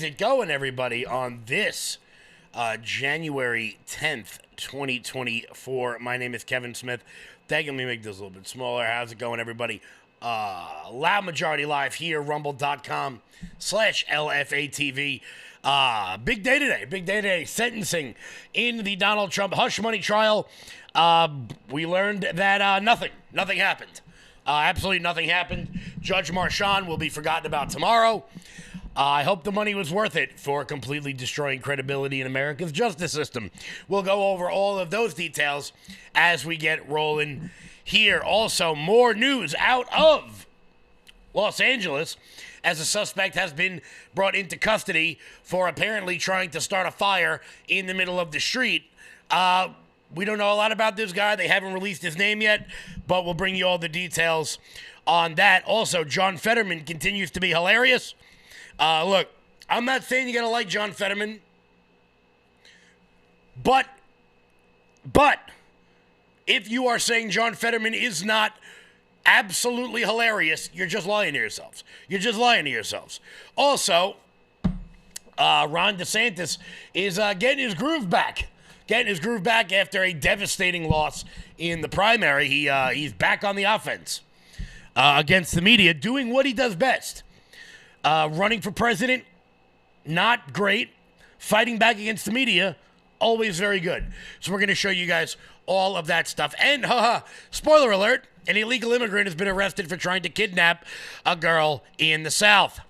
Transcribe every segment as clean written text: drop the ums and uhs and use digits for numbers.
it going, everybody, on this January 10th, 2024? My name is Kevin Smith. Let me make this a little bit smaller. How's it going, everybody? Loud Majority Live here, rumble.com/LFATV. Big day today. Big day today. Sentencing in the Donald Trump hush money trial. We learned that nothing happened. Absolutely nothing happened. Judge Marchand will be forgotten about tomorrow. I hope the money was worth it for completely destroying credibility in America's justice system. We'll go over all of those details as we get rolling here. Also, more news out of Los Angeles as a suspect has been brought into custody for apparently trying to start a fire in the middle of the street. We don't know a lot about this guy. They haven't released his name yet, but we'll bring you all the details on that. Also, John Fetterman continues to be hilarious. Look, I'm not saying you gotta like John Fetterman, but if you are saying John Fetterman is not absolutely hilarious, you're just lying to yourselves. You're just lying to yourselves. Also, Ron DeSantis is getting his groove back. Getting his groove back after a devastating loss in the primary. He's back on the offense against the media, doing what he does best. Running for president, not great. Fighting back against the media, always very good. So we're going to show you guys all of that stuff. And, spoiler alert, an illegal immigrant has been arrested for trying to kidnap a girl in the South.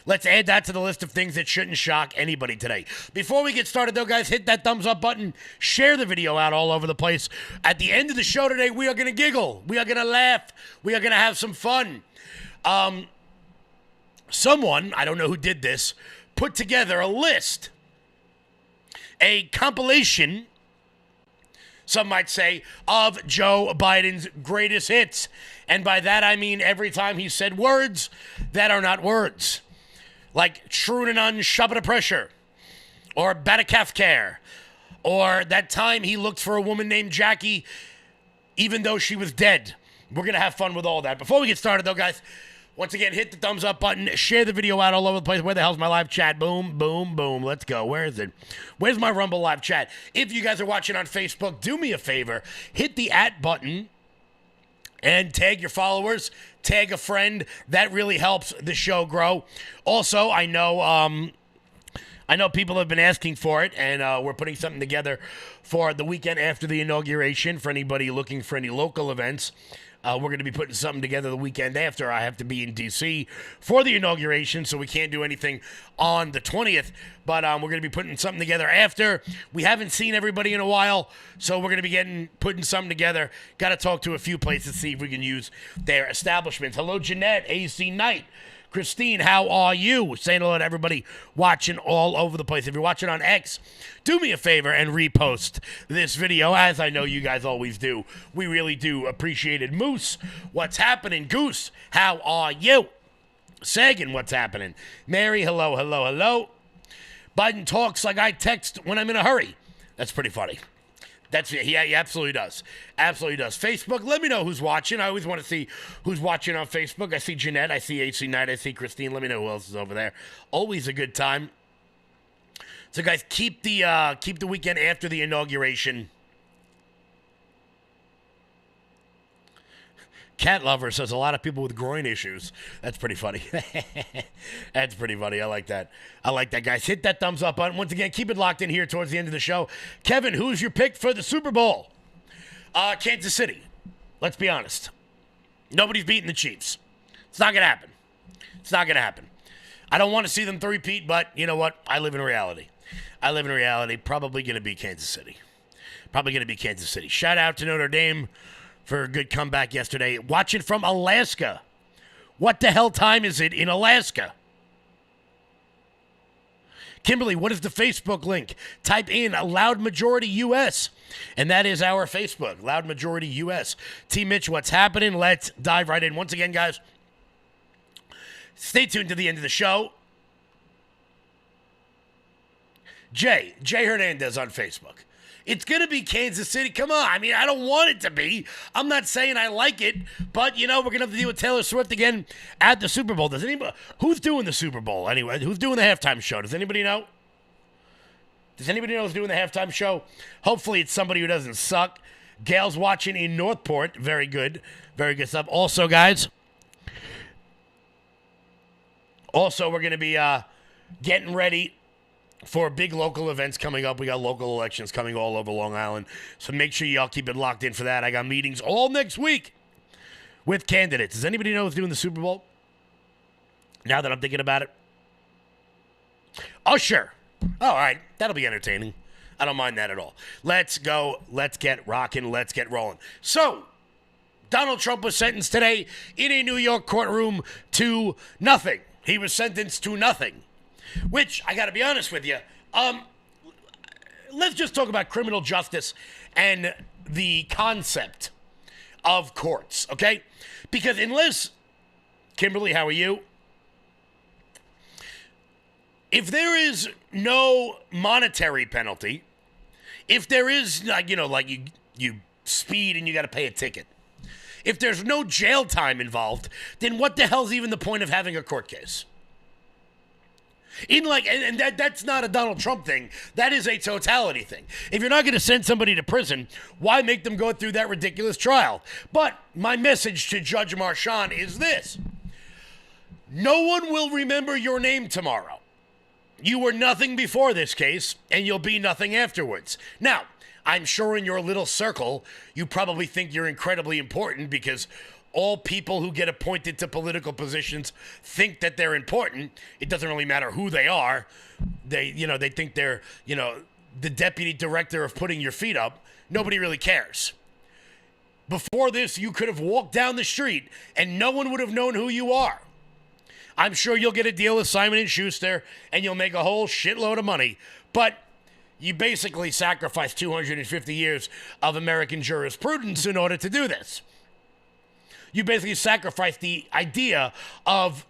Let's add that to the list of things that shouldn't shock anybody today. Before we get started, though, guys, hit that thumbs up button. Share the video out all over the place. At the end of the show today, we are going to giggle. We are going to laugh. We are going to have some fun. Someone, I don't know who did this, put together a list, a compilation, some might say, of Joe Biden's greatest hits. And by that, I mean every time he said words that are not words. Like Trudenon Shabbat Pressure, or Batacafcare, or that time he looked for a woman named Jackie even though she was dead. We're going to have fun with all that. Before we get started, though, guys, once again, hit the thumbs up button. Share the video out all over the place. Where the hell's my live chat? Boom, boom, boom. Let's go. Where is it? Where's my Rumble live chat? If you guys are watching on Facebook, do me a favor. Hit the @ button and tag your followers. Tag a friend. That really helps the show grow. Also, I know people have been asking for it, and we're putting something together for the weekend after the inauguration for anybody looking for any local events. We're going to be putting something together the weekend after. I have to be in D.C. for the inauguration, so we can't do anything on the 20th. But we're going to be putting something together after. We haven't seen everybody in a while, so we're going to be putting something together. Got to talk to a few places, see if we can use their establishments. Hello, Jeanette, AC Knight. Christine, how are you? Saying hello to everybody watching all over the place. If you're watching on X, do me a favor and repost this video, as I know you guys always do. We really do appreciate it. Moose, what's happening? Goose, how are you? Sagan, what's happening? Mary, hello, hello, hello. Biden talks like I text when I'm in a hurry. That's pretty funny. He absolutely does. Absolutely does. Facebook, let me know who's watching. I always want to see who's watching on Facebook. I see Jeanette. I see AC Knight. I see Christine. Let me know who else is over there. Always a good time. So, guys, keep the weekend after the inauguration. Cat Lover says a lot of people with groin issues. That's pretty funny. That's pretty funny. I like that. I like that, guys. Hit that thumbs up button. Once again, keep it locked in here towards the end of the show. Kevin, who's your pick for the Super Bowl? Kansas City. Let's be honest. Nobody's beating the Chiefs. It's not going to happen. It's not going to happen. I don't want to see them three-peat, but you know what? I live in reality. I live in reality. Probably going to be Kansas City. Probably going to be Kansas City. Shout out to Notre Dame for a good comeback yesterday. Watching from Alaska. What the hell time is it in Alaska? Kimberly, what is the Facebook link? Type in Loud Majority US, and that is our Facebook, Loud Majority US. T. Mitch, what's happening? Let's dive right in. Once again, guys, stay tuned to the end of the show. Jay Hernandez on Facebook. It's going to be Kansas City. Come on. I mean, I don't want it to be. I'm not saying I like it, but, we're going to have to deal with Taylor Swift again at the Super Bowl. Does anybody, who's doing the Super Bowl anyway? Who's doing the halftime show? Does anybody know? Does anybody know who's doing the halftime show? Hopefully it's somebody who doesn't suck. Gail's watching in Northport. Very good. Very good stuff. Also, guys, we're going to be getting ready for big local events coming up. We got local elections coming all over Long Island. So make sure y'all keep it locked in for that. I got meetings all next week with candidates. Does anybody know who's doing the Super Bowl? Now that I'm thinking about it. Usher. All right. That'll be entertaining. I don't mind that at all. Let's go. Let's get rocking. Let's get rolling. So, Donald Trump was sentenced today in a New York courtroom to nothing. He was sentenced to nothing. Which, I got to be honest with you, let's just talk about criminal justice and the concept of courts, okay? Because unless, Kimberly, how are you? If there is no monetary penalty, if there is, you speed and you got to pay a ticket, if there's no jail time involved, then what the hell's even the point of having a court case? That's not a Donald Trump thing. That is a totality thing. If you're not going to send somebody to prison, why make them go through that ridiculous trial? But my message to Judge Marchand is this. No one will remember your name tomorrow. You were nothing before this case, and you'll be nothing afterwards. Now, I'm sure in your little circle, you probably think you're incredibly important because all people who get appointed to political positions think that they're important. It doesn't really matter who they are. They think they're, the deputy director of putting your feet up. Nobody really cares. Before this, you could have walked down the street and no one would have known who you are. I'm sure you'll get a deal with Simon & Schuster and you'll make a whole shitload of money. But you basically sacrificed 250 years of American jurisprudence in order to do this. You basically sacrificed the idea of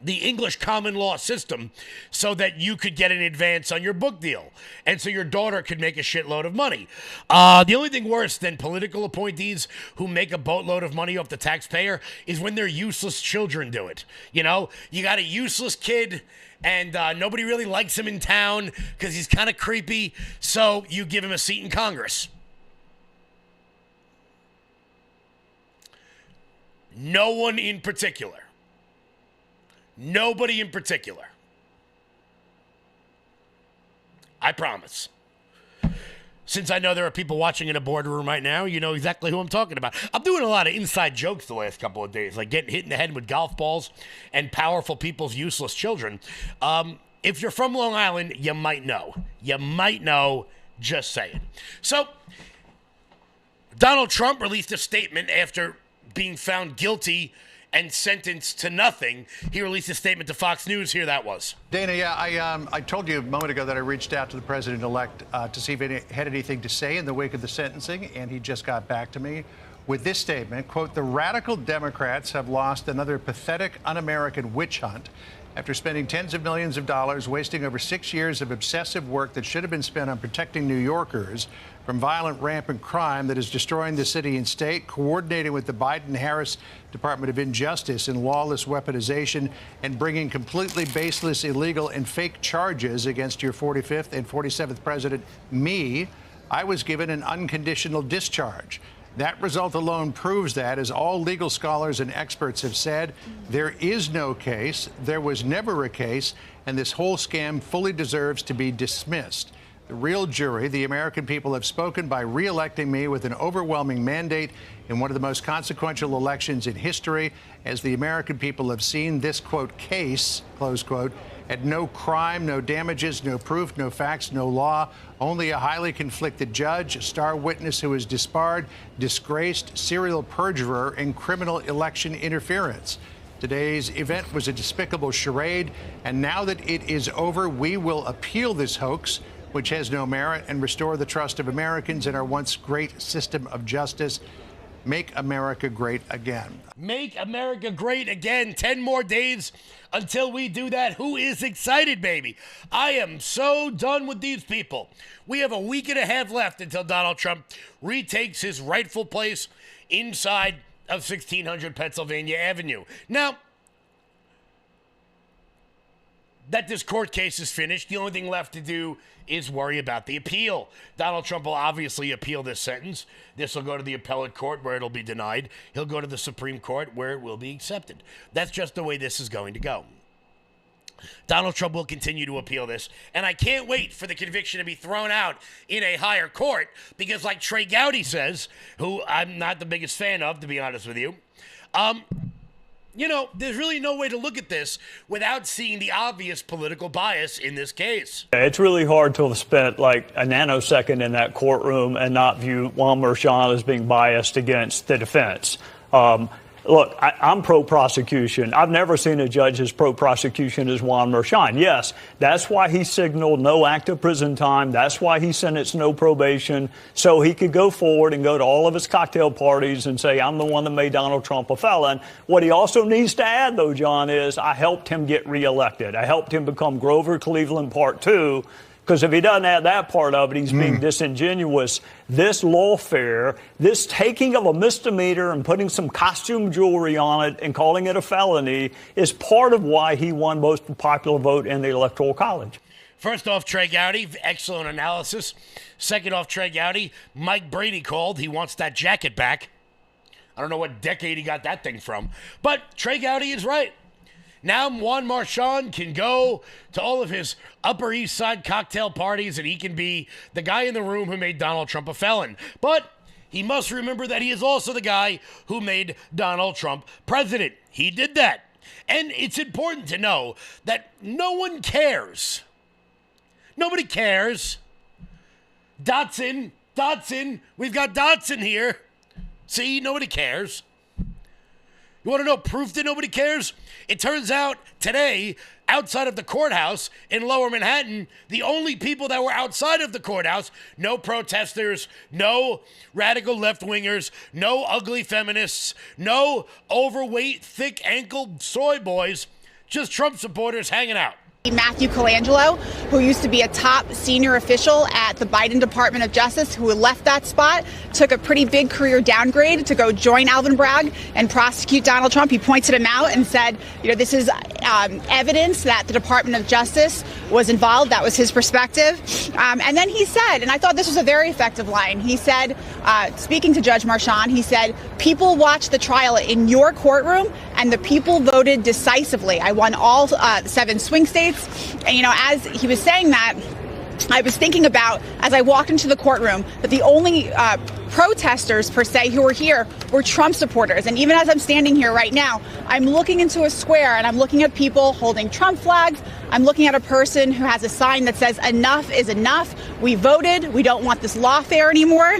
the English common law system so that you could get an advance on your book deal and so your daughter could make a shitload of money. The only thing worse than political appointees who make a boatload of money off the taxpayer is when their useless children do it. You got a useless kid and nobody really likes him in town because he's kind of creepy, so you give him a seat in Congress. No one in particular. Nobody in particular. I promise. Since I know there are people watching in a boardroom right now, you know exactly who I'm talking about. I'm doing a lot of inside jokes the last couple of days, like getting hit in the head with golf balls and powerful people's useless children. If you're from Long Island, you might know. You might know, just saying. So, Donald Trump released a statement after being found guilty and sentenced to nothing. He released a statement to Fox News. Here that was. Dana, I told you a moment ago that I reached out to the president-elect to see if he had anything to say in the wake of the sentencing, and he just got back to me with this statement, quote, "The radical Democrats have lost another pathetic, un-American witch hunt after spending tens of millions of dollars, wasting over 6 years of obsessive work that should have been spent on protecting New Yorkers from violent, rampant crime that is destroying the city and state, coordinating with the Biden-Harris Department of Injustice in lawless weaponization, and bringing completely baseless, illegal, and fake charges against your 45th and 47th president, me. I was given an unconditional discharge. That result alone proves that, as all legal scholars and experts have said, there is no case, there was never a case, and this whole scam fully deserves to be dismissed. The real jury, the American people, have spoken by re-electing me with an overwhelming mandate in one of the most consequential elections in history, as the American people have seen this, quote, case, close quote, at no crime, no damages, no proof, no facts, no law, only a highly conflicted judge, a star witness who is disbarred, disgraced, serial perjurer, and criminal election interference. Today's event was a despicable charade, and now that it is over, we will appeal this hoax, which has no merit, and restore the trust of Americans in our once great system of justice. Make America great again. Make America great again. 10 more days until we do that. Who is excited, baby? I am so done with these people. We have a week and a half left until Donald Trump retakes his rightful place inside of 1600 Pennsylvania Avenue. Now, that this court case is finished, the only thing left to do is worry about the appeal. Donald Trump will obviously appeal this sentence. This will go to the appellate court where it'll be denied. He'll go to the Supreme Court where it will be accepted. That's just the way this is going to go. Donald Trump will continue to appeal this, and I can't wait for the conviction to be thrown out in a higher court because, like Trey Gowdy says, who I'm not the biggest fan of, to be honest with you, you know, there's really no way to look at this without seeing the obvious political bias in this case. It's really hard to have spent like a nanosecond in that courtroom and not view Juan Merchan as being biased against the defense. Look, I'm pro-prosecution. I've never seen a judge as pro-prosecution as Juan Merchan. Yes, that's why he signaled no active prison time. That's why he sentenced no probation, so he could go forward and go to all of his cocktail parties and say, I'm the one that made Donald Trump a felon. What he also needs to add, though, John, is I helped him get reelected. I helped him become Grover Cleveland Part 2. Because if he doesn't add that part of it, he's being disingenuous. This lawfare, this taking of a misdemeanor and putting some costume jewelry on it and calling it a felony is part of why he won most popular vote in the Electoral College. First off, Trey Gowdy, excellent analysis. Second off, Trey Gowdy, Mike Brady called. He wants that jacket back. I don't know what decade he got that thing from. But Trey Gowdy is right. Now Juan Merchan can go to all of his Upper East Side cocktail parties and he can be the guy in the room who made Donald Trump a felon. But he must remember that he is also the guy who made Donald Trump president. He did that. And it's important to know that no one cares. Nobody cares. Dotson, we've got Dotson here. See, nobody cares. You want to know proof that nobody cares? It turns out today, outside of the courthouse in Lower Manhattan, the only people that were outside of the courthouse, no protesters, no radical left-wingers, no ugly feminists, no overweight, thick-ankled soy boys, just Trump supporters hanging out. Matthew Colangelo, who used to be a top senior official at the Biden Department of Justice, who left that spot, took a pretty big career downgrade to go join Alvin Bragg and prosecute Donald Trump. He pointed him out and said, you know, this is evidence that the Department of Justice was involved. That was his perspective. And then he said, and I thought this was a very effective line, he said, speaking to Judge Merchan, he said, people watched the trial in your courtroom and the people voted decisively. I won all 7 swing states. And, you know, as he was saying that, I was thinking about, as I walked into the courtroom, that the only protesters, per se, who were here were Trump supporters. And even as I'm standing here right now, I'm looking into a square and I'm looking at people holding Trump flags. I'm looking at a person who has a sign that says, enough is enough. We voted. We don't want this lawfare anymore.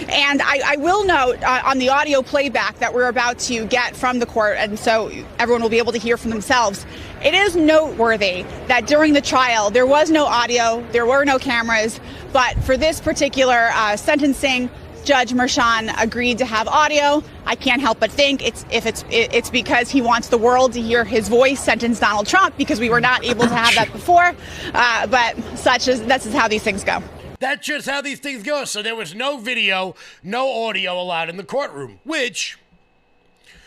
And I will note on the audio playback that we're about to get from the court, and so everyone will be able to hear for themselves, it is noteworthy that during the trial, there was no audio, there were no cameras, but for this particular sentencing, Judge Merchan agreed to have audio. I can't help but think it's because he wants the world to hear his voice sentence Donald Trump, because we were not able to have that before. But that's how these things go. That's just how these things go. So there was no video, no audio allowed in the courtroom, which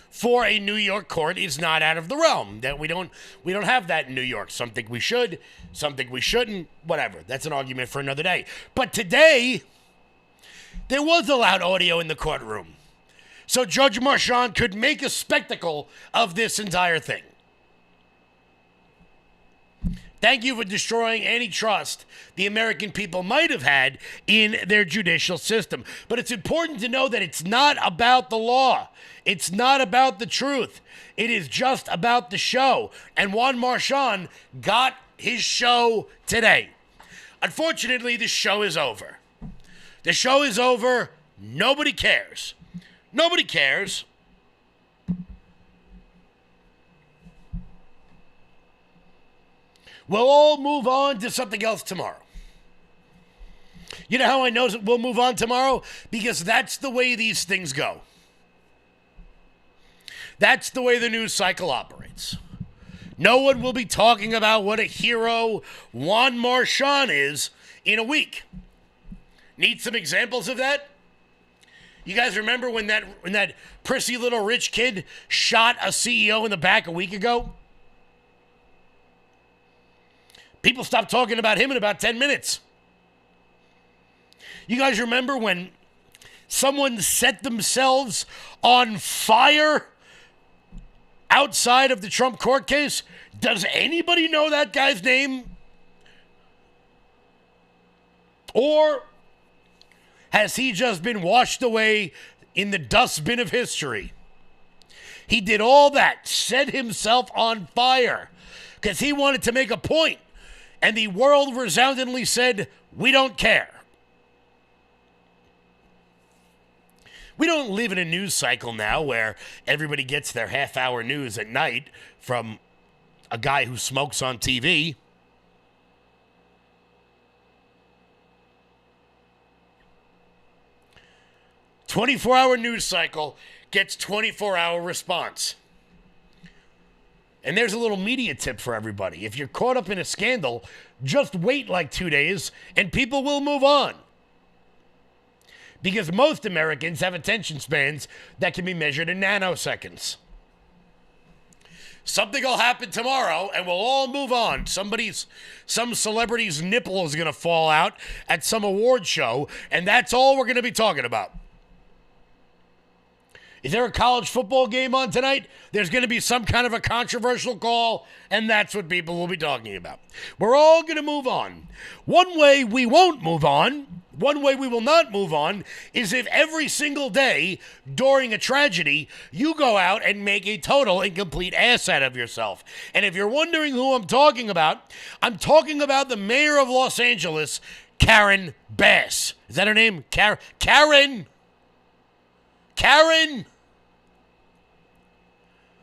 for a New York court is not out of the realm. That we don't have that in New York. Some think we should, some think we shouldn't, whatever. That's an argument for another day. But today, there was allowed audio in the courtroom. So Judge Merchan could make a spectacle of this entire thing. Thank you for destroying any trust the American people might have had in their judicial system. But it's important to know that it's not about the law. It's not about the truth. It is just about the show. And Juan Merchan got his show today. Unfortunately, the show is over. The show is over. Nobody cares. Nobody cares. We'll all move on to something else tomorrow. You know how I know we'll move on tomorrow? Because that's the way these things go. That's the way the news cycle operates. No one will be talking about what a hero Juan Marchand is in a week. Need some examples of that? You guys remember when that prissy little rich kid shot a CEO in the back a week ago? People stopped talking about him in about 10 minutes. You guys remember when someone set themselves on fire outside of the Trump court case? Does anybody know that guy's name? Or has he just been washed away in the dustbin of history? He did all that, set himself on fire, because he wanted to make a point, and the world resoundingly said, we don't care. We don't live in a news cycle now where everybody gets their half-hour news at night from a guy who smokes on TV. "24-hour news cycle gets 24-hour response." And there's a little media tip for everybody. If you're caught up in a scandal, just wait like 2 days and people will move on. Because most Americans have attention spans that can be measured in nanoseconds. Something will happen tomorrow and we'll all move on. Some celebrity's nipple is going to fall out at some award show, and that's all we're going to be talking about. Is there a college football game on tonight? There's going to be some kind of a controversial call, and that's what people will be talking about. We're all going to move on. One way we won't move on, one way we will not move on, is if every single day during a tragedy, you go out and make a total and complete ass out of yourself. And if you're wondering who I'm talking about the mayor of Los Angeles, Karen Bass. Is that her name? Karen,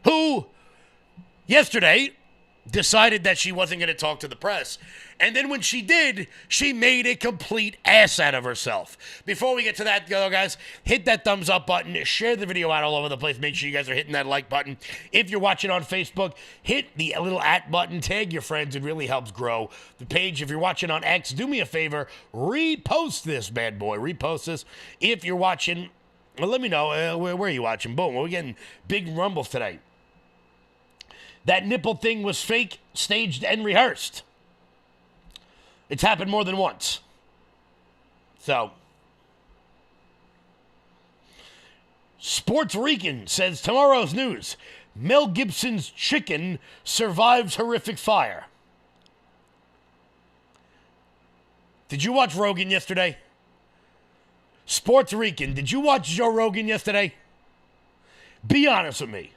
who yesterday decided that she wasn't going to talk to the press. And then when she did, she made a complete ass out of herself. Before we get to that, guys, hit that thumbs up button. Share the video out all over the place. Make sure you guys are hitting that like button. If you're watching on Facebook, hit the little @ button. Tag your friends. It really helps grow the page. If you're watching on X, do me a favor. Repost this bad boy. Repost this. If you're watching, well, let me know. Where are you watching? Boom. We're getting big rumbles today. That nipple thing was fake, staged, and rehearsed. It's happened more than once. So, Sports Rican says tomorrow's news: Mel Gibson's chicken survives horrific fire. Did you watch Rogan yesterday? Sports Rican, did you watch Joe Rogan yesterday? Be honest with me.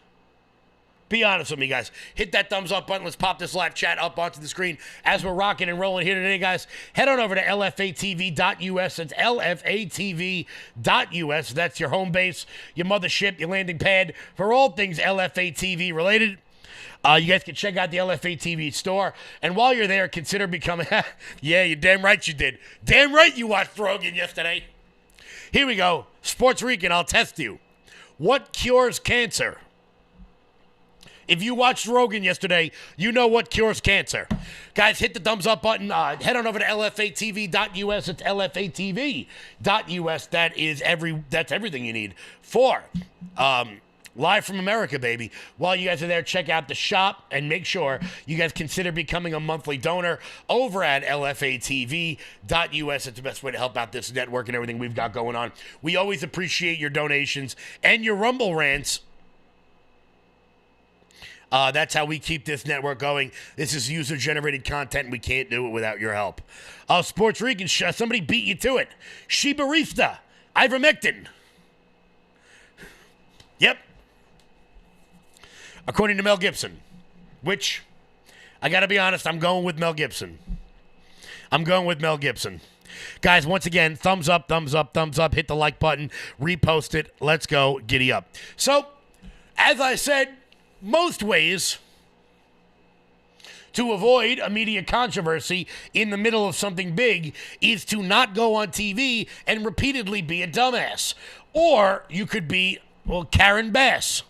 Be honest with me, guys. Hit that thumbs up button. Let's pop this live chat up onto the screen as we're rocking and rolling here today, guys. Head on over to LFATV.us. It's LFATV.us. That's your home base, your mothership, your landing pad for all things LFATV related. You guys can check out the LFATV store. And while you're there, consider becoming... Yeah, you're damn right you did. Damn right you watched Rogan yesterday. Here we go. Sports Rican, I'll test you. What cures cancer? If you watched Rogan yesterday, you know what cures cancer. Guys, hit the thumbs up button. Head on over to LFATV.us. It's LFATV.us. That's everything you need for Live from America, baby. While you guys are there, check out the shop and make sure you guys consider becoming a monthly donor over at LFATV.us. It's the best way to help out this network and everything we've got going on. We always appreciate your donations and your Rumble rants. That's how we keep this network going. This is user-generated content, and we can't do it without your help. Sports Rican, somebody beat you to it. Shibarista, ivermectin. Yep. According to Mel Gibson, which, I got to be honest, I'm going with Mel Gibson. Guys, once again, thumbs up, thumbs up, thumbs up. Hit the like button. Repost it. Let's go. Giddy up. So, as I said, most ways to avoid a media controversy in the middle of something big is to not go on TV and repeatedly be a dumbass. Or you could be, Karen Bass.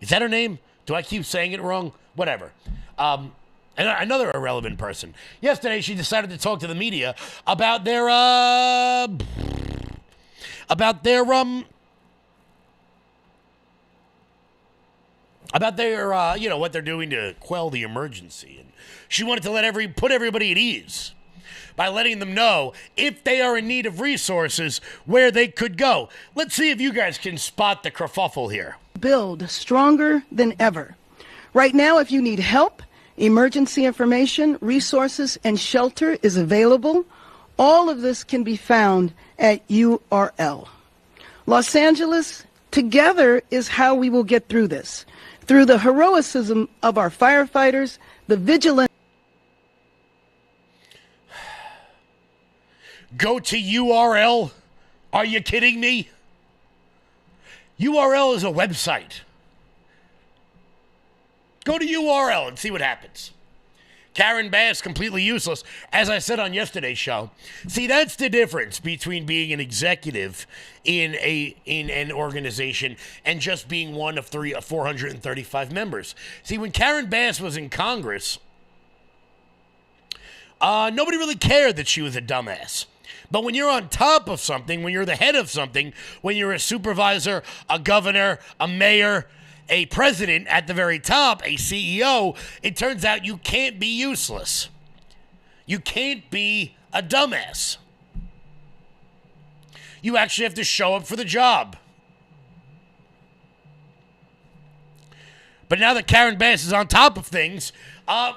Is that her name? Do I keep saying it wrong? Whatever. And another irrelevant person. Yesterday, she decided to talk to the media about their what they're doing to quell the emergency. And she wanted to put everybody at ease by letting them know if they are in need of resources where they could go. Let's see if you guys can spot the kerfuffle here. Build stronger than ever. Right now, if you need help, emergency information, resources, and shelter is available. All of this can be found at URL. Los Angeles, together is how we will get through this. Through the heroism of our firefighters, the vigilance. Go to URL? Are you kidding me? URL is a website. Go to URL and see what happens. Karen Bass, completely useless. As I said on yesterday's show, see, that's the difference between being an executive in an organization and just being one of 435 members. See, when Karen Bass was in Congress, nobody really cared that she was a dumbass. But when you're on top of something, when you're the head of something, when you're a supervisor, a governor, a mayor, a president at the very top, a CEO, it turns out you can't be useless. You can't be a dumbass. You actually have to show up for the job. But now that Karen Bass is on top of things,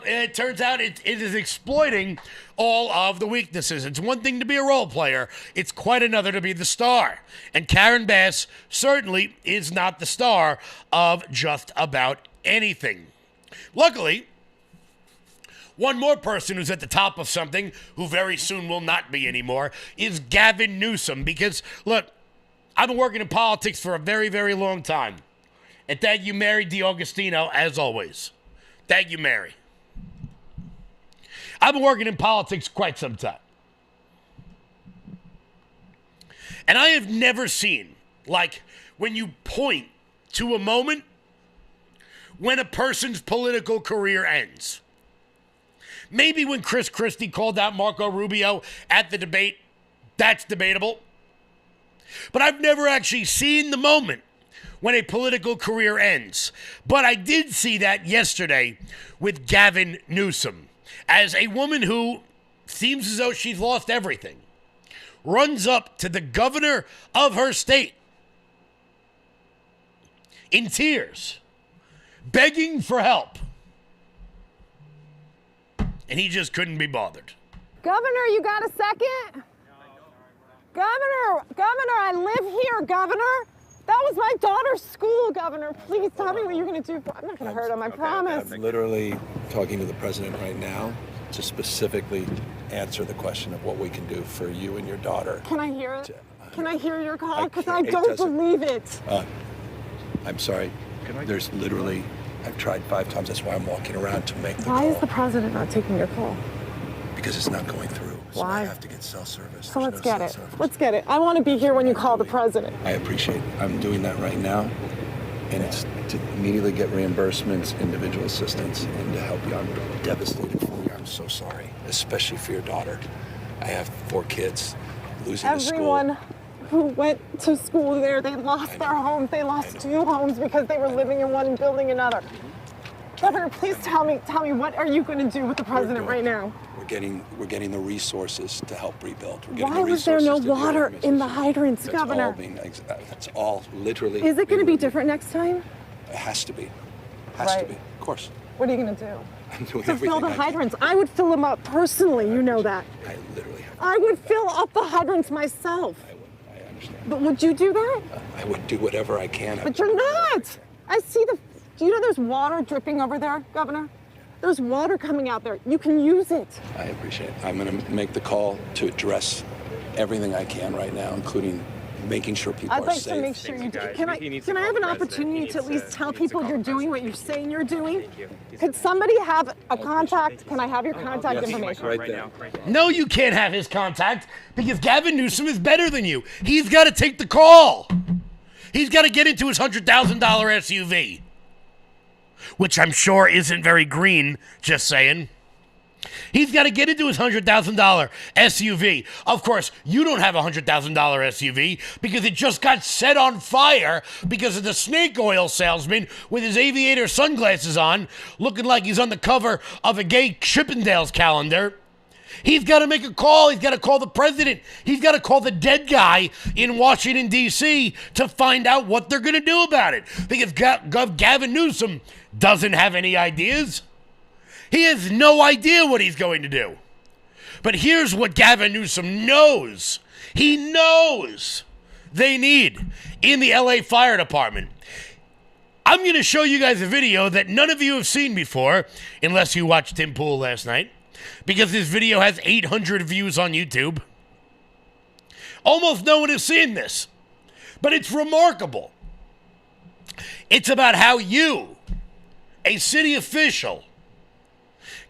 it turns out it is exploiting all of the weaknesses. It's one thing to be a role player. It's quite another to be the star. And Karen Bass certainly is not the star of just about anything. Luckily, one more person who's at the top of something, who very soon will not be anymore, is Gavin Newsom. Because, look, I've been working in politics for a very, very long time. And thank you, Mary DiAugustino, as always. Thank you, Mary. I've been working in politics quite some time. And I have never seen, like, when you point to a moment when a person's political career ends. Maybe when Chris Christie called out Marco Rubio at the debate, that's debatable. But I've never actually seen the moment when a political career ends. But I did see that yesterday with Gavin Newsom, as a woman who seems as though she's lost everything runs up to the governor of her state in tears, begging for help. And he just couldn't be bothered. Governor, you got a second? Governor, I live here, Governor. That was my daughter's school, Governor. Please tell me what you're going to do. I'm not going to hurt him, I promise. I'm literally talking to the president right now to specifically answer the question of what we can do for you and your daughter. Can I hear it? Can I hear your call? Because I don't believe it. I'm sorry. There's literally, I've tried 5 times. That's why I'm walking around to make the call. Why is the president not taking your call? Because it's not going through. So Why? I have to get cell service. So let's There's no get cell it. service. Let's get it. I want to be here when you call the president. I appreciate it. I'm doing that right now. And it's to immediately get reimbursements, individual assistance, and to help you. I'm devastated for you. I'm so sorry, especially for your daughter. I have 4 kids, losing the school. Everyone who went to school there, they lost their homes. They lost 2 homes because they were living in one and building another. Governor, please tell me, what are you going to do with the president right now? We're getting the resources to help rebuild. Why was there no water in the hydrants, Governor? That's all literally. Is it going to be different next time? It has to be. Has to be. Of course. What are you going to do? I'm doing To everything fill the I can. hydrants. I would fill them up personally, you know that. I literally have. I would fill up the hydrants myself. I understand. But would you do that? I would do whatever I can. But you're not. I see do you know there's water dripping over there, Governor? There's water coming out there. You can use it. I appreciate it. I'm going to make the call to address everything I can right now, including making sure people I'd are like safe. to make sure you do. Can I have an opportunity to at least tell people you're doing what you're saying you're doing? Could somebody have a contact? Can I have your contact information? Right there. No, you can't have his contact because Gavin Newsom is better than you. He's got to take the call. He's got to get into his $100,000 SUV. which I'm sure isn't very green, just saying. He's got to get into his $100,000 SUV. Of course, you don't have a $100,000 SUV because it just got set on fire because of the snake oil salesman with his aviator sunglasses on, looking like he's on the cover of a gay Chippendales calendar. He's got to make a call. He's got to call the president. He's got to call the dead guy in Washington, D.C. to find out what they're going to do about it. Because Gavin Newsom doesn't have any ideas. He has no idea what he's going to do. But here's what Gavin Newsom knows. He knows they need in the LA Fire Department. I'm going to show you guys a video that none of you have seen before, unless you watched Tim Pool last night, because this video has 800 views on YouTube. Almost no one has seen this, but it's remarkable. It's about how you, a city official,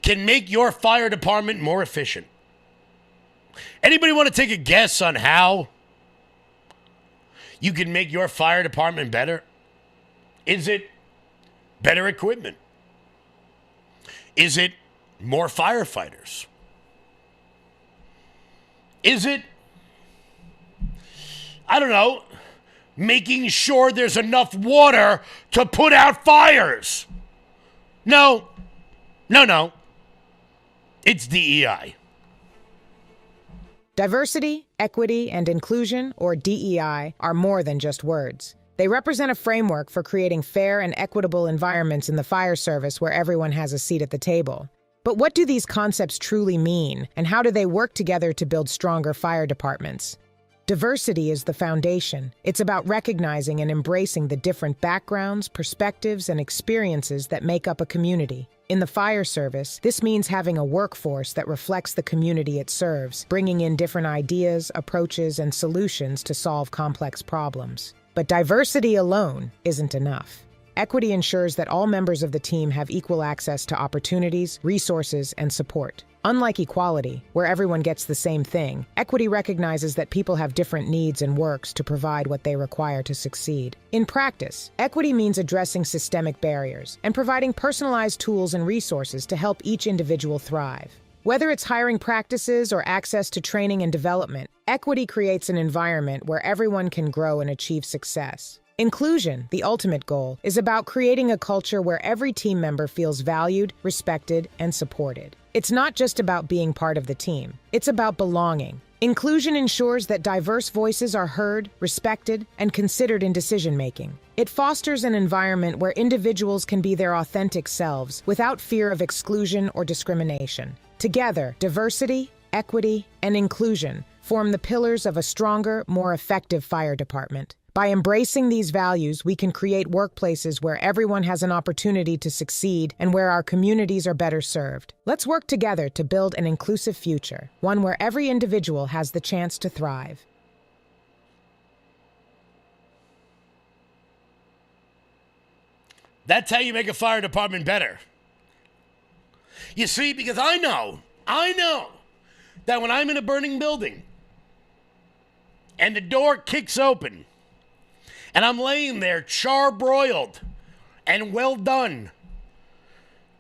can make your fire department more efficient. Anybody want to take a guess on how you can make your fire department better? Is it better equipment? Is it more firefighters? Is it, I don't know, making sure there's enough water to put out fires? No. It's DEI. Diversity, equity, and inclusion, or DEI, are more than just words. They represent a framework for creating fair and equitable environments in the fire service where everyone has a seat at the table. But what do these concepts truly mean, and how do they work together to build stronger fire departments? Diversity is the foundation. It's about recognizing and embracing the different backgrounds, perspectives, and experiences that make up a community. In the fire service, this means having a workforce that reflects the community it serves, bringing in different ideas, approaches, and solutions to solve complex problems. But diversity alone isn't enough. Equity ensures that all members of the team have equal access to opportunities, resources, and support. Unlike equality, where everyone gets the same thing, equity recognizes that people have different needs and works to provide what they require to succeed. In practice, equity means addressing systemic barriers and providing personalized tools and resources to help each individual thrive. Whether it's hiring practices or access to training and development, equity creates an environment where everyone can grow and achieve success. Inclusion, the ultimate goal, is about creating a culture where every team member feels valued, respected, and supported. It's not just about being part of the team. It's about belonging. Inclusion ensures that diverse voices are heard, respected, and considered in decision-making. It fosters an environment where individuals can be their authentic selves without fear of exclusion or discrimination. Together, diversity, equity, and inclusion form the pillars of a stronger, more effective fire department. By embracing these values, we can create workplaces where everyone has an opportunity to succeed and where our communities are better served. Let's work together to build an inclusive future, one where every individual has the chance to thrive. That's how you make a fire department better. You see, because I know that when I'm in a burning building and the door kicks open and I'm laying there charbroiled and well done,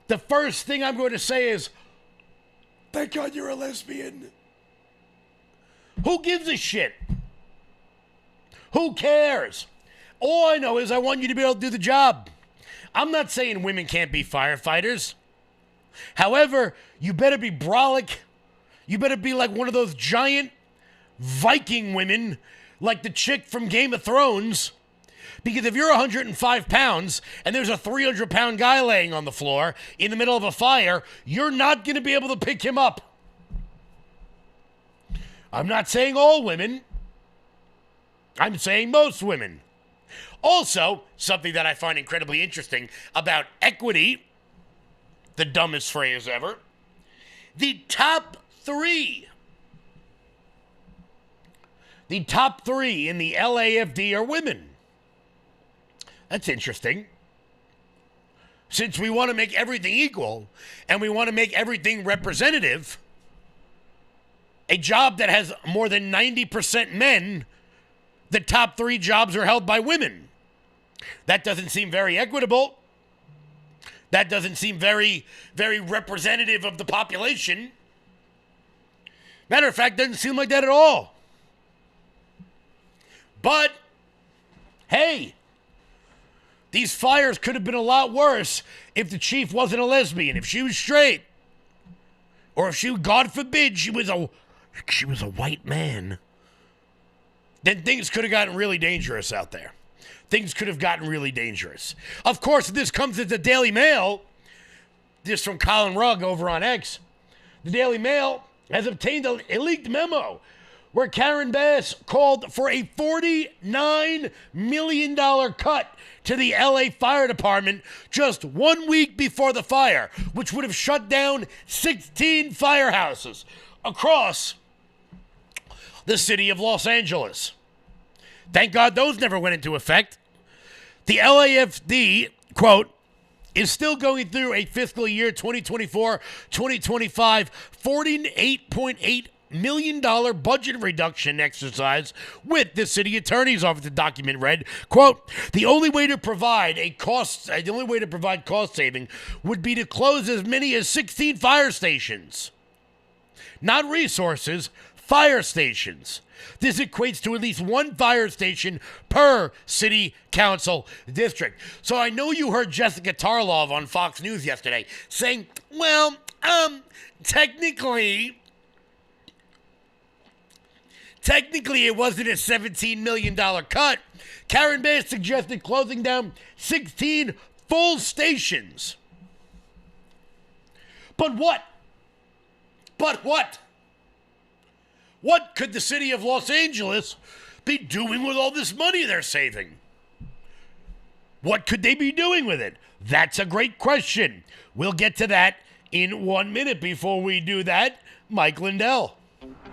the first thing I'm going to say is, thank God you're a lesbian. Who gives a shit? Who cares? All I know is I want you to be able to do the job. I'm not saying women can't be firefighters. However, you better be brolic. You better be like one of those giant Viking women, like the chick from Game of Thrones. Because if you're 105 pounds and there's a 300-pound guy laying on the floor in the middle of a fire, you're not going to be able to pick him up. I'm not saying all women. I'm saying most women. Also, something that I find incredibly interesting about equity, the dumbest phrase ever, the top three in the LAFD are women. That's interesting. Since we want to make everything equal and we want to make everything representative, a job that has more than 90% men, the top three jobs are held by women. That doesn't seem very equitable. That doesn't seem very, very representative of the population. Matter of fact, doesn't seem like that at all. But, hey, these fires could have been a lot worse if the chief wasn't a lesbian, if she was straight. Or if she, God forbid, she was a white man. Then things could have gotten really dangerous out there. Things could have gotten really dangerous. Of course, this comes as the Daily Mail. This from Colin Rugg over on X. The Daily Mail has obtained a leaked memo where Karen Bass called for a $49 million cut to the LA Fire Department just 1 week before the fire, which would have shut down 16 firehouses across the city of Los Angeles. Thank God those never went into effect. The LAFD, quote, is still going through a fiscal year 2024-2025 $48.8 million budget reduction exercise with the city attorney's office. The document read, quote, the only way to provide cost saving would be to close as many as 16 fire stations. Not resources, fire stations. This equates to at least one fire station per city council district. So I know you heard Jessica Tarlov on Fox News yesterday saying, well, technically it wasn't a $17 million cut. Karen Bass suggested closing down 16 full stations. But what? What could the city of Los Angeles be doing with all this money they're saving? What could they be doing with it? That's a great question. We'll get to that in 1 minute. Before we do that, Mike Lindell.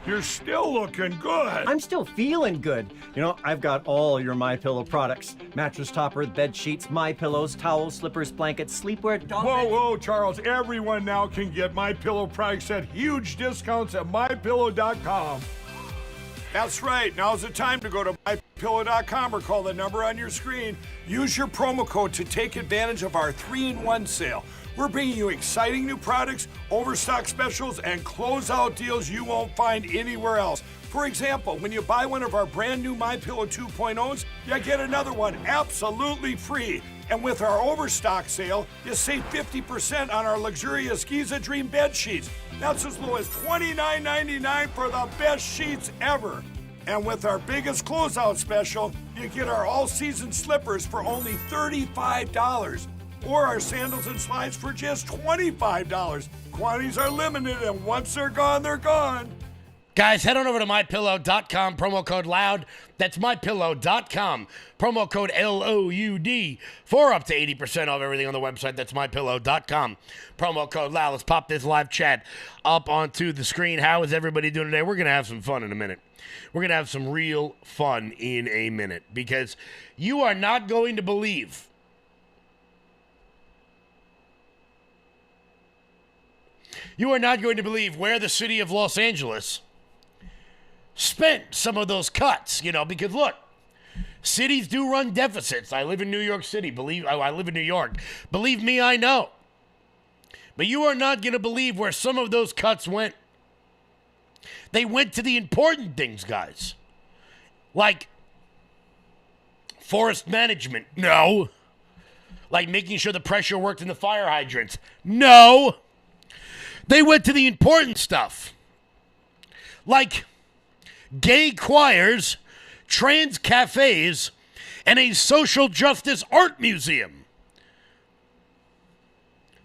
You're still looking good. I'm still feeling good. You know, I've got all your MyPillow products. Mattress topper, bed sheets, MyPillows, towels, slippers, blankets, sleepwear, dog beds. Whoa, Charles. Everyone now can get MyPillow products at huge discounts at MyPillow.com. That's right. Now's the time to go to MyPillow.com or call the number on your screen. Use your promo code to take advantage of our 3-in-1 sale. We're bringing you exciting new products, overstock specials, and closeout deals you won't find anywhere else. For example, when you buy one of our brand new MyPillow 2.0s, you get another one absolutely free. And with our overstock sale, you save 50% on our luxurious Giza Dream bed sheets. That's as low as $29.99 for the best sheets ever. And with our biggest closeout special, you get our all-season slippers for only $35. Or our sandals and slides for just $25. Quantities are limited, and once they're gone, they're gone. Guys, head on over to MyPillow.com, promo code LOUD. That's MyPillow.com, promo code LOUD for up to 80% off everything on the website. That's MyPillow.com, promo code LOUD. Let's pop this live chat up onto the screen. How is everybody doing today? We're going to have some fun in a minute. We're going to have some real fun in a minute because you are not going to believe where the city of Los Angeles spent some of those cuts, because look, cities do run deficits. I live in New York City. I live in New York. Believe me, I know. But you are not going to believe where some of those cuts went. They went to the important things, guys. Like forest management. No. Like making sure the pressure worked in the fire hydrants. No. They went to the important stuff, like gay choirs, trans cafes, and a social justice art museum.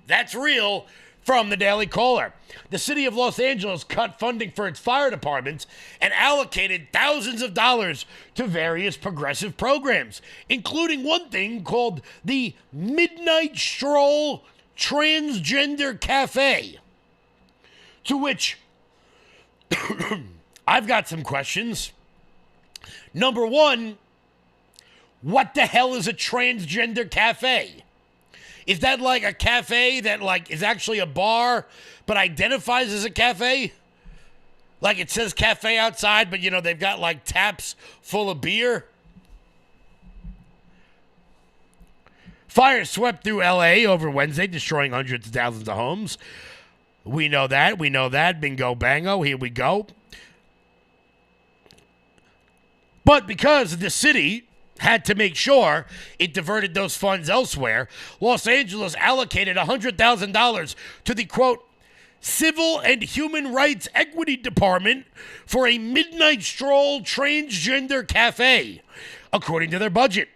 That's real from the Daily Caller. The city of Los Angeles cut funding for its fire departments and allocated thousands of dollars to various progressive programs, including one thing called the Midnight Stroll Transgender Cafe. To which I've got some questions. Number one, what the hell is a transgender cafe? Is that like a cafe that is actually a bar but identifies as a cafe? Like it says cafe outside, but they've got taps full of beer? Fire swept through L.A. over Wednesday, destroying hundreds of thousands of homes. We know that. Bingo, bango. Here we go. But because the city had to make sure it diverted those funds elsewhere, Los Angeles allocated $100,000 to the, quote, Civil and Human Rights Equity Department for a midnight stroll transgender cafe, according to their budget.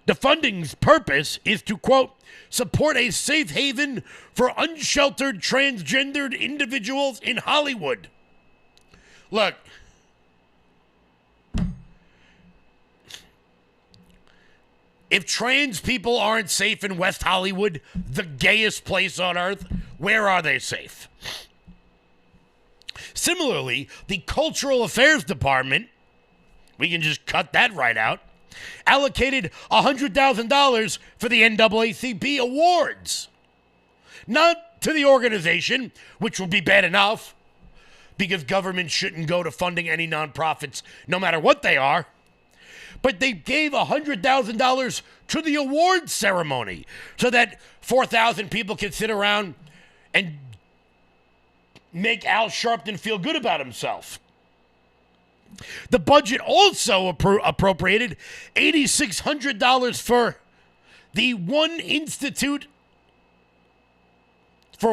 The funding's purpose is to, quote, support a safe haven for unsheltered transgendered individuals in Hollywood. Look, if trans people aren't safe in West Hollywood, the gayest place on earth, where are they safe? Similarly, the Cultural Affairs Department, we can just cut that right out, allocated $100,000 for the NAACP awards. Not to the organization, which will be bad enough, because government shouldn't go to funding any nonprofits, no matter what they are. But they gave $100,000 to the awards ceremony so that 4,000 people can sit around and make Al Sharpton feel good about himself. The budget also appropriated $8,600 for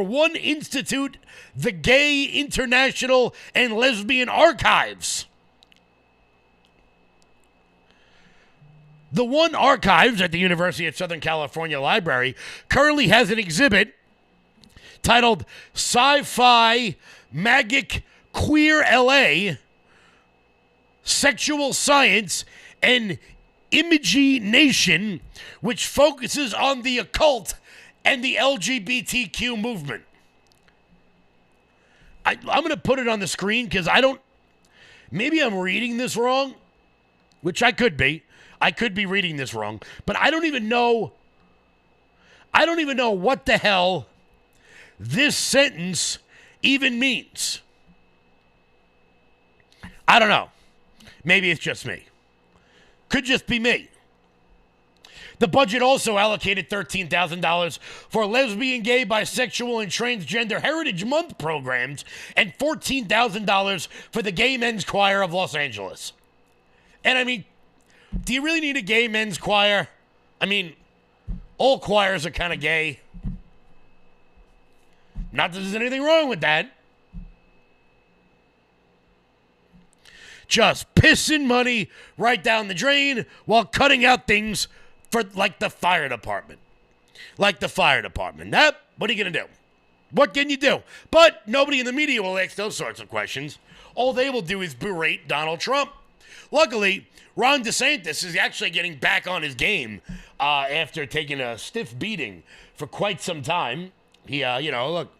One Institute, the Gay, International, and Lesbian Archives. The One Archives at the University of Southern California Library currently has an exhibit titled Sci-Fi Magic Queer LA, Sexual Science, and Imagination, which focuses on the occult and the LGBTQ movement. I'm going to put it on the screen because maybe I'm reading this wrong, which I could be. I could be reading this wrong, but I don't even know what the hell this sentence even means. I don't know. Maybe it's just me. Could just be me. The budget also allocated $13,000 for lesbian, gay, bisexual, and transgender Heritage Month programs and $14,000 for the Gay Men's Choir of Los Angeles. And I mean, do you really need a gay men's choir? I mean, all choirs are kind of gay. Not that there's anything wrong with that. Just pissing money right down the drain while cutting out things for like the fire department. What are you going to do? What can you do? But nobody in the media will ask those sorts of questions. All they will do is berate Donald Trump. Luckily, Ron DeSantis is actually getting back on his game after taking a stiff beating for quite some time. He, look,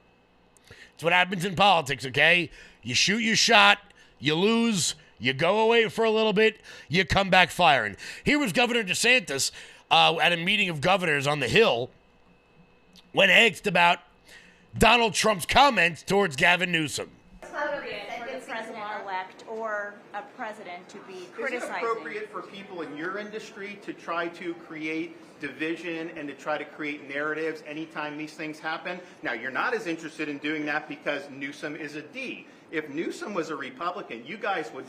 it's what happens in politics, okay? You shoot your shot, you lose, you go away for a little bit, you come back firing. Here was Governor DeSantis at a meeting of governors on the Hill when asked about Donald Trump's comments towards Gavin Newsom. President-elect or a president to be criticizing. Is it appropriate for people in your industry to try to create division and to try to create narratives anytime these things happen? Now, you're not as interested in doing that because Newsom is a D. If Newsom was a Republican, you guys would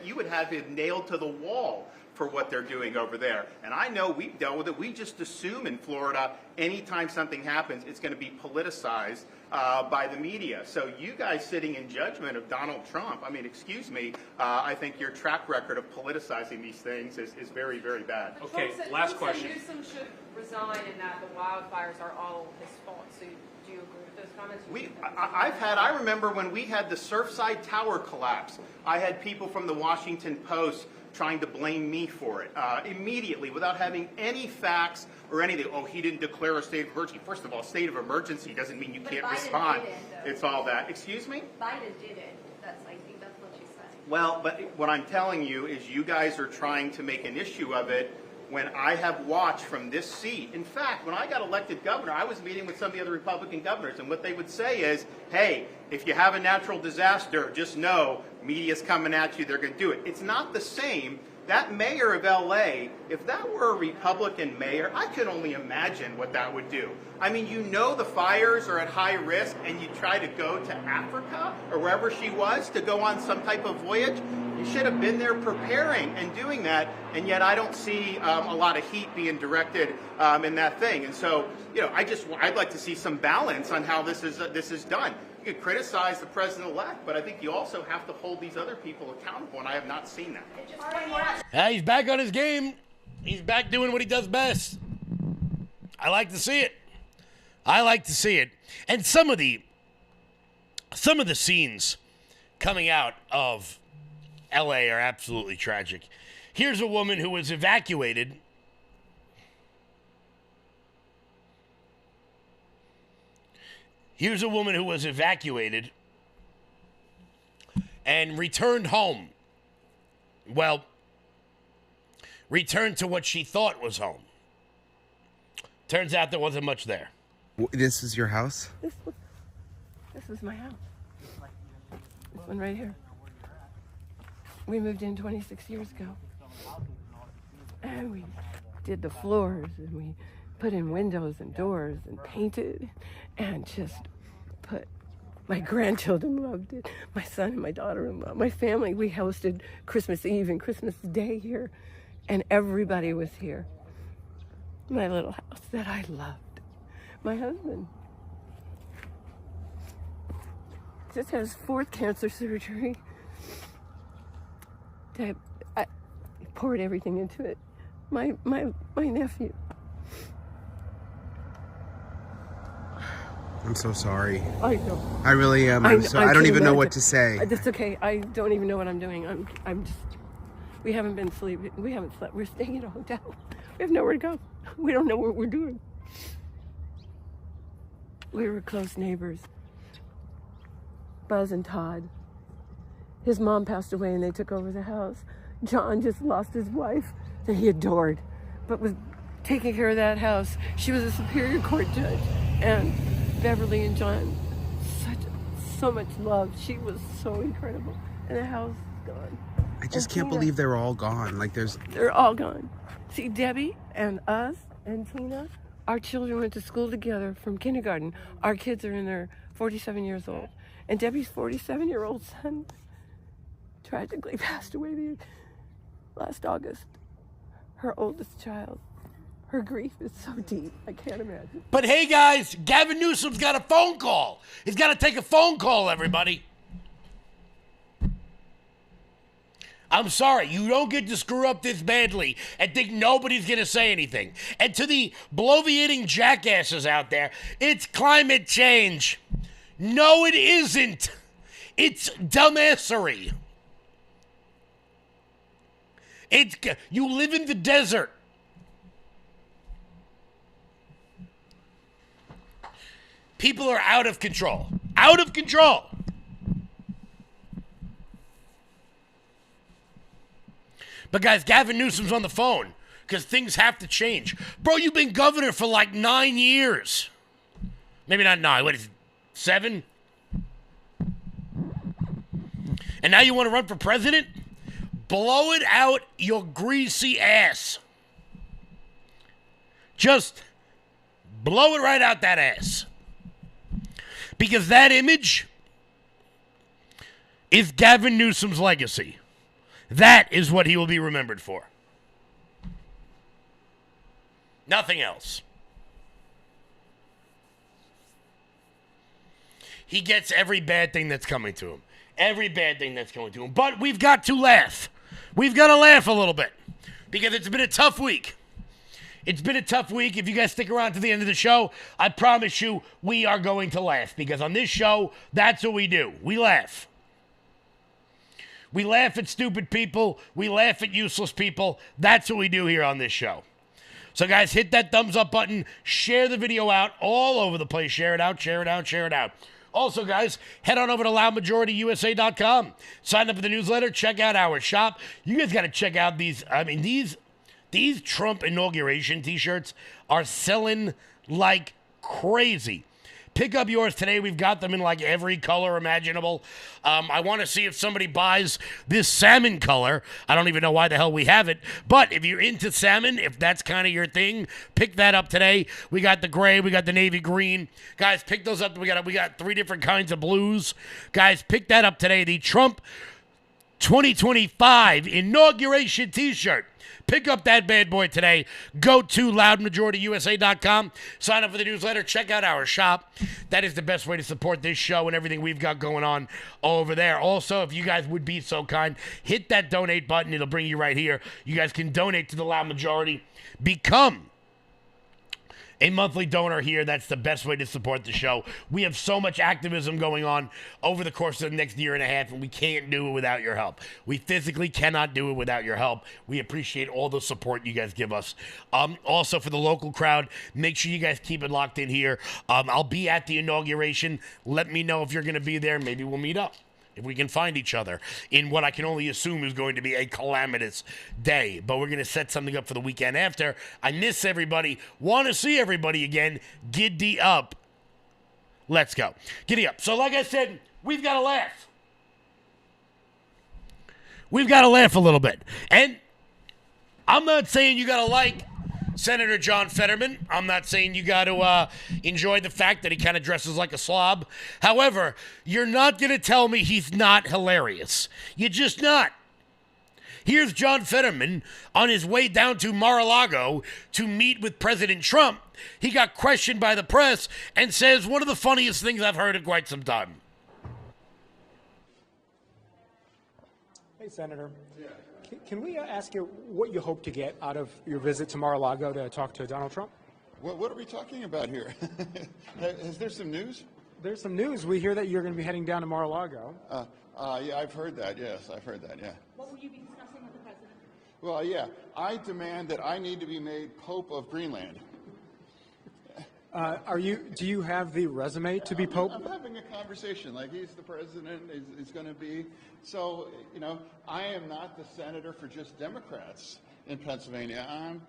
you would have him nailed to the wall for what they're doing over there. And I know we've dealt with it. We just assume in Florida, anytime something happens, it's going to be politicized by the media. So you guys sitting in judgment of Donald Trump, I mean, excuse me, I think your track record of politicizing these things is very, very bad. Okay, last question. Newsom should resign and that the wildfires are all his fault. So do you agree with those comments? I remember when we had the Surfside Tower collapse, I had people from the Washington Post trying to blame me for it immediately without having any facts or anything. Oh, he didn't declare a state of emergency. First of all, state of emergency doesn't mean you can't respond. It's all that. Excuse me? Biden did it. I think that's what she's saying. Well, but what I'm telling you is you guys are trying to make an issue of it when I have watched from this seat. In fact, when I got elected governor, I was meeting with some of the other Republican governors, and what they would say is, hey, if you have a natural disaster, just know media's coming at you, they're going to do it. It's not the same That mayor of LA, if that were a Republican mayor, I could only imagine what that would do. I mean, you know the fires are at high risk and you try to go to Africa or wherever she was to go on some type of voyage. You should have been there preparing and doing that, and yet I don't see a lot of heat being directed in that thing. And so, I'd like to see some balance on how this is done. You could criticize the president-elect, but I think you also have to hold these other people accountable, and I have not seen that. He's back on his game. He's back doing what he does best. I like to see it. And some of the scenes coming out of LA are absolutely tragic. Here's a woman who was evacuated. And returned home. Well, returned to what she thought was home. Turns out there wasn't much there. This is your house? This is my house. This one right here. We moved in 26 years ago. And we did the floors, and we put in windows and doors and painted and just put. My grandchildren loved it. My son and my daughter-in-law. My family, we hosted Christmas Eve and Christmas Day here. And everybody was here. My little house that I loved. My husband just had his 4th cancer surgery. I poured everything into it. My nephew. I'm so sorry. I know. I really am. I don't even know what to say. That's okay. I don't even know what I'm doing. I'm just. We haven't been sleeping. We haven't slept. We're staying at a hotel. We have nowhere to go. We don't know what we're doing. We were close neighbors. Buzz and Todd. His mom passed away and they took over the house. John just lost his wife that he adored, but was taking care of that house. She was a Superior Court judge. And Beverly and John, so much love. She was so incredible. And the house is gone. I just can't believe they're all gone. They're all gone. See, Debbie and us and Tina, our children went to school together from kindergarten. Our kids are in their 47 years old. And Debbie's 47-year-old son tragically passed away last August. Her oldest child. Her grief is so deep, I can't imagine. But hey, guys, Gavin Newsom's got a phone call. He's got to take a phone call, everybody. I'm sorry, you don't get to screw up this badly and think nobody's going to say anything. And to the bloviating jackasses out there, it's climate change. No, it isn't. It's dumbassery. You live in the desert. People are out of control. Out of control. But guys, Gavin Newsom's on the phone because things have to change. Bro, you've been governor for like 9 years. Maybe not 9. What is it? 7? And now you want to run for president? Blow it out your greasy ass. Just blow it right out that ass. Because that image is Gavin Newsom's legacy. That is what he will be remembered for. Nothing else. He gets every bad thing that's coming to him. Every bad thing that's coming to him. But we've got to laugh. We've got to laugh a little bit. Because it's been a tough week. It's been a tough week. If you guys stick around to the end of the show, I promise you we are going to laugh. Because on this show, that's what we do. We laugh. We laugh at stupid people. We laugh at useless people. That's what we do here on this show. So, guys, hit that thumbs up button. Share the video out all over the place. Share it out, share it out, share it out. Also, guys, head on over to loudmajorityusa.com. Sign up for the newsletter. Check out our shop. You guys got to check out these. I mean, these Trump inauguration T-shirts are selling like crazy. Pick up yours today. We've got them in like every color imaginable. I want to see if somebody buys this salmon color. I don't even know why the hell we have it. But if you're into salmon, if that's kind of your thing, pick that up today. We got the gray. We got the navy green. Guys, pick those up. We got 3 different kinds of blues. Guys, pick that up today. The Trump 2025 inauguration t-shirt. Pick up that bad boy today. Go to loudmajorityusa.com. Sign up for the newsletter. Check out our shop. That is the best way to support this show and everything we've got going on over there. Also, if you guys would be so kind, hit that donate button. It'll bring you right here. You guys can donate to the Loud Majority. Become a monthly donor here. That's the best way to support the show. We have so much activism going on over the course of the next year and a half, and we can't do it without your help. We physically cannot do it without your help. We appreciate all the support you guys give us. Also, for the local crowd, make sure you guys keep it locked in here. I'll be at the inauguration. Let me know if you're going to be there. Maybe we'll meet up, if we can find each other in what I can only assume is going to be a calamitous day. But we're going to set something up for the weekend after. I miss everybody. Want to see everybody again. Giddy up. Let's go. Giddy up. So like I said, we've got to laugh. We've got to laugh a little bit. And I'm not saying you got to like Senator John Fetterman. I'm not saying you got to enjoy the fact that he kind of dresses like a slob. However, you're not going to tell me he's not hilarious. You're just not. Here's John Fetterman on his way down to Mar-a-Lago to meet with President Trump. He got questioned by the press and says one of the funniest things I've heard in quite some time. Hey, Senator. Can we ask you what you hope to get out of your visit to Mar-a-Lago to talk to Donald Trump? What are we talking about here? Is there some news? There's some news. We hear that you're going to be heading down to Mar-a-Lago. Yeah, I've heard that. Yes, I've heard that. Yeah. What will you be discussing with the president? Well, yeah, I demand that I need to be made Pope of Greenland. Do you have the resume to be Pope? I'm having a conversation like he's the president, is going to be. So, I am not the senator for just Democrats in Pennsylvania. I'm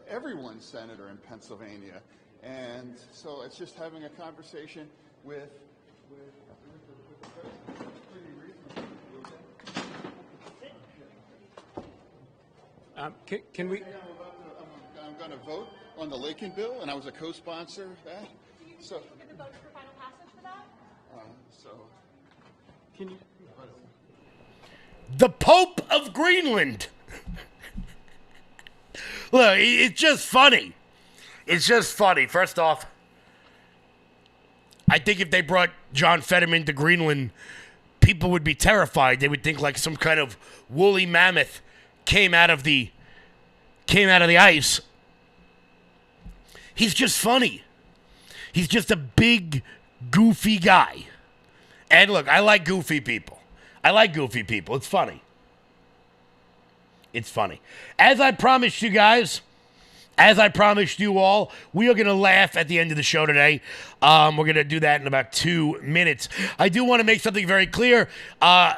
everyone's senator in Pennsylvania. And so it's just having a conversation with the president. Can we? I'm going to vote on the Lakin bill, and I was a co-sponsor of that. So, you get the votes for final passage for that? Can you? The Pope of Greenland. Look, it's just funny. It's just funny. First off, I think if they brought John Fetterman to Greenland, people would be terrified. They would think like some kind of woolly mammoth came out of the ice. He's just funny. He's just a big, goofy guy. And look, I like goofy people. It's funny. It's funny. As I promised you guys, as I promised you all, we are going to laugh at the end of the show today. We're going to do that in about 2 minutes. I do want to make something very clear.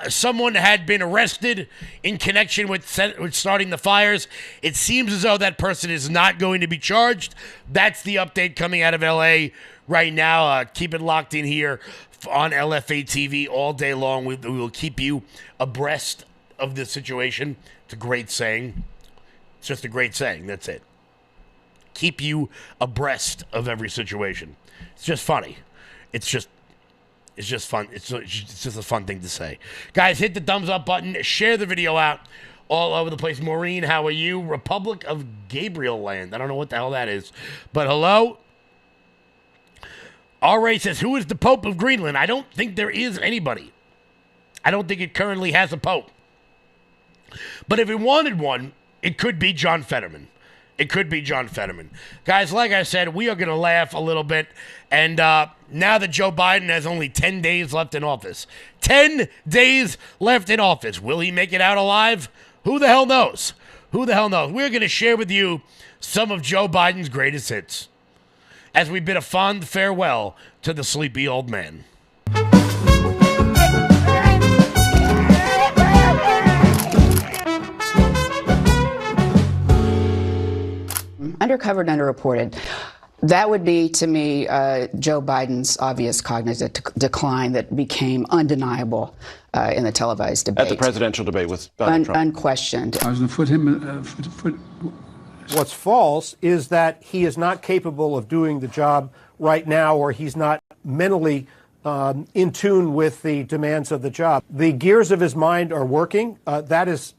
Someone had been arrested in connection with starting the fires. It seems as though that person is not going to be charged. That's the update coming out of L.A. right now. Keep it locked in here on LFA TV all day long. We will keep you abreast of the situation. It's a great saying. It's just a great saying. That's it. Keep you abreast of every situation. It's just funny. It's just fun. It's just a fun thing to say. Guys, hit the thumbs up button. Share the video out all over the place. Maureen, how are you? Republic of Gabriel Land. I don't know what the hell that is. But hello? R.A. says, who is the Pope of Greenland? I don't think there is anybody. I don't think it currently has a Pope. But if it wanted one, it could be John Fetterman. It could be John Fetterman. Guys, like I said, we are going to laugh a little bit. And now that Joe Biden has only 10 days left in office. 10 days left in office. Will he make it out alive? Who the hell knows? Who the hell knows? We're going to share with you some of Joe Biden's greatest hits as we bid a fond farewell to the sleepy old man. Undercovered and underreported. That would be, to me, Joe Biden's obvious cognitive decline that became undeniable in the televised debate. At the presidential debate with Donald Trump. Unquestioned. I was going to put him. What's false is that he is not capable of doing the job right now, or he's not mentally in tune with the demands of the job. The gears of his mind are working. That's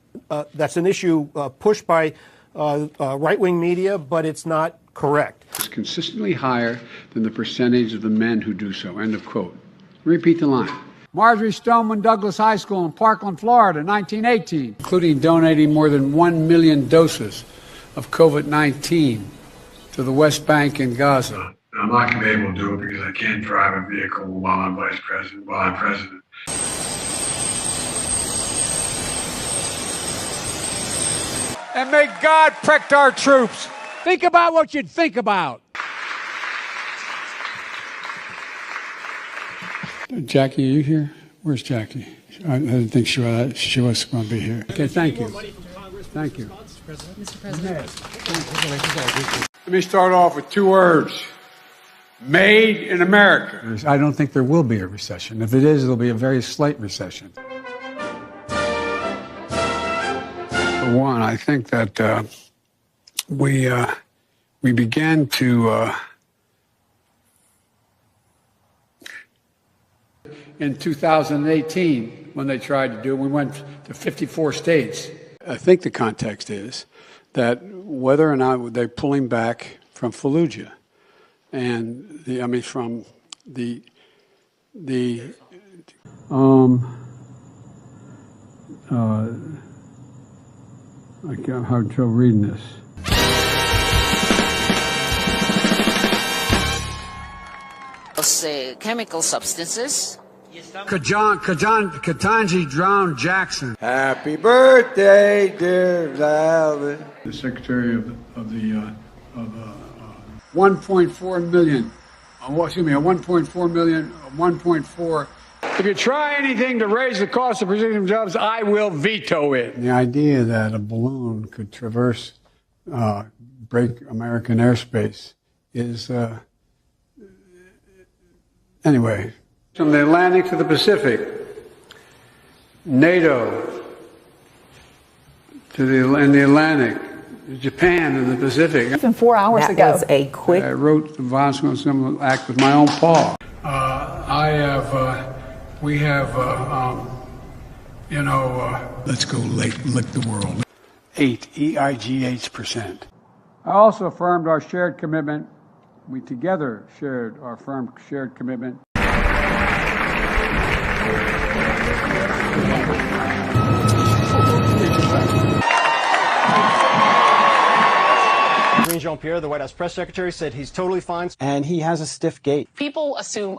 an issue pushed by right-wing media, but it's not correct. It's consistently higher than the percentage of the men who do so. End of quote. Repeat the line. Marjorie Stoneman Douglas High School in Parkland, Florida, 1918, including donating more than 1 million doses of COVID-19 to the West Bank and Gaza. I'm not going to be able to do it because I can't drive a vehicle while I'm vice president, while I'm president. And may God protect our troops. Think about what you'd think about. Jackie, are you here? Where's Jackie? I didn't think she was going to be here. Okay, thank you. Thank you. Mr. President. Let me start off with 2 words. Made in America. I don't think there will be a recession. If it is, it'll be a very slight recession. For one, I think that we began to in 2018 when they tried to do it. We went to 54 states. I think the context is that whether or not they're pulling back from Fallujah, and from the I got hard trouble reading this. Chemical substances. Ketanji drowned Jackson. Happy birthday, dear Alvin. The Secretary of 1.4 million. Excuse me, a 1.4 million, 1.4. If you try anything to raise the cost of precision jobs, I will veto it. The idea that a balloon could traverse, break American airspace is, anyway. From the Atlantic to the Pacific, NATO in the Atlantic, Japan in the Pacific. Even 4 hours ago. That was a quick. I wrote the Violence Against Women Act with my own paw. Let's go lick the world. 8, EIGH%. I also affirmed our shared commitment. We together shared our firm shared commitment. Karine Jean-Pierre, the White House press secretary, said he's totally fine. And he has a stiff gait. People assume,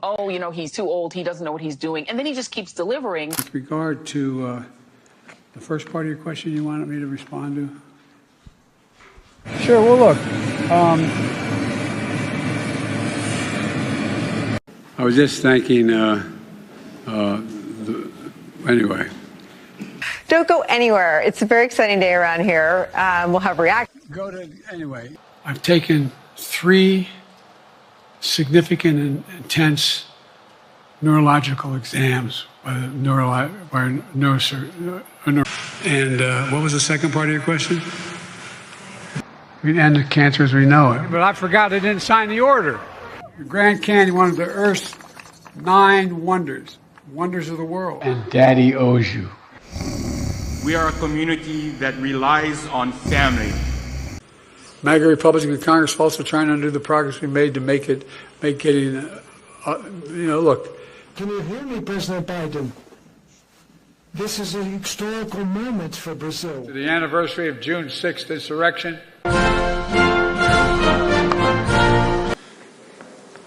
he's too old, he doesn't know what he's doing, and then he just keeps delivering. With regard to the first part of your question you wanted me to respond to? Sure, well, look. I was just thanking, anyway. Don't go anywhere. It's a very exciting day around here. We'll have reaction. Anyway. I've taken 3 significant and intense neurological exams by neurosurgeon. And what was the second part of your question? We end the cancer as we know it. But I forgot I didn't sign the order. The Grand Canyon, one of the Earth's 9 wonders of the world. And Daddy owes you. We are a community that relies on family. MAGA Republicans in Congress also trying to undo the progress we made to make getting, look. Can you hear me, President Biden? This is an historical moment for Brazil. To the anniversary of June 6th insurrection.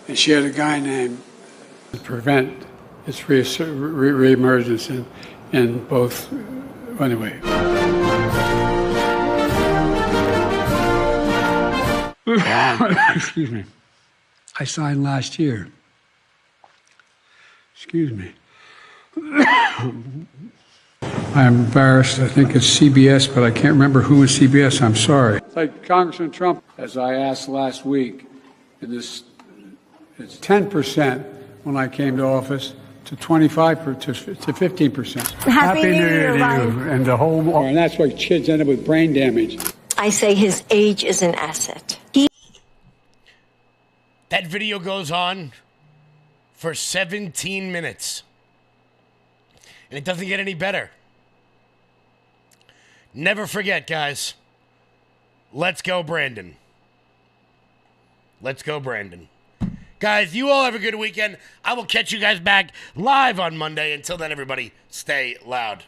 And she had a guy named to prevent its reemergence in both, anyway. Excuse me. I signed last year. Excuse me. I'm embarrassed. I think it's CBS, but I can't remember who is CBS. I'm sorry. Like Congressman Trump, as I asked last week, It's 10% when I came to office to 25% to 15%. Happy New Year to you and the whole. And that's why kids end up with brain damage. I say his age is an asset. That video goes on for 17 minutes. And it doesn't get any better. Never forget, guys. Let's go, Brandon. Let's go, Brandon. Guys, you all have a good weekend. I will catch you guys back live on Monday. Until then, everybody, stay loud.